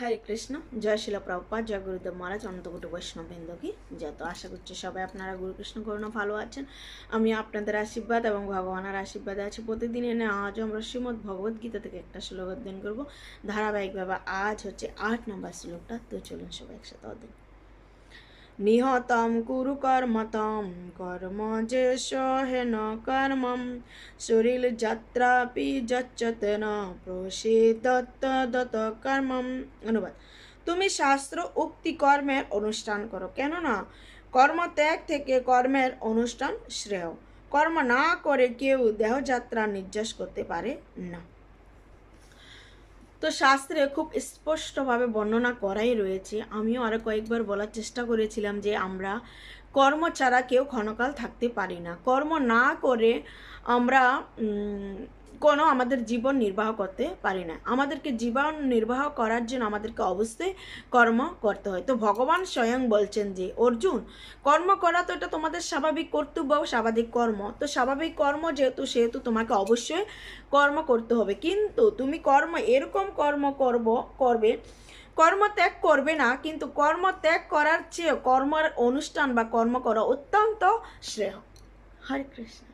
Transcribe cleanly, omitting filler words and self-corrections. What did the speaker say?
হরে কৃষ্ণ। জয় শিল প্রভুপাদ, জয় গুরুদেব মহারাজ, অনন্তকোটি বৈষ্ণববৃন্দ কি যত। আশা করছি সবাই আপনারা গুরুকৃষ্ণ করুণা ভালো আছেন। আমি আপনাদের আশীর্বাদ এবং ভগবানের আশীর্বাদে আছি। প্রতিদিন এনে আজও আমরা শ্রীমদ্ ভগবদ গীতা থেকে একটা শ্লোক অধ্যয়ন করবো ধারাবাহিকভাবে। আজ হচ্ছে 8 নম্বর শ্লোকটা। তো চলুন সবাই একসাথে অধ্যয়ন। নিহতম কুরু কর্মতম কর্ম যে সহেন কর্মম শরীর যাত্রাপি যচ্চতে ন প্রসিদত্ত দত কর্মম। অনুবাদ: তুমি শাস্ত্র উক্তি কর্মের অনুষ্ঠান করো, কেননা কর্মত্যাগ থেকে কর্মের অনুষ্ঠান শ্রেয়। কর্ম না করে কেউ দেহযাত্রা নির্যাস করতে পারে না। তো শাস্ত্রে খুব স্পষ্টভাবে বর্ণনা করাই রয়েছে। আমিও আরও কয়েকবার বলার চেষ্টা করেছিলাম যে আমরা কর্ম ছাড়া কেউ ক্ষণকাল থাকতে পারি না। কর্ম না করে আমরা কোনো আমাদের জীবন নির্বাহ করতে পারি না। আমাদেরকে জীবন নির্বাহ করার জন্য আমাদেরকে অবশ্যই কর্ম করতে হয়। তো ভগবান স্বয়ং বলছেন যে অর্জুন, কর্ম করা তো এটা তোমাদের স্বাভাবিক কর্তব্য, স্বাভাবিক কর্ম। তো স্বাভাবিক কর্ম সেহেতু তোমাকে অবশ্যই কর্ম করতে হবে। কিন্তু তুমি কর্ম এরকম করবে, কর্ম ত্যাগ করবে না। কিন্তু কর্ম ত্যাগ করার চেয়ে কর্মের অনুষ্ঠান বা কর্ম করা অত্যন্ত শ্রেয়। হরে কৃষ্ণ।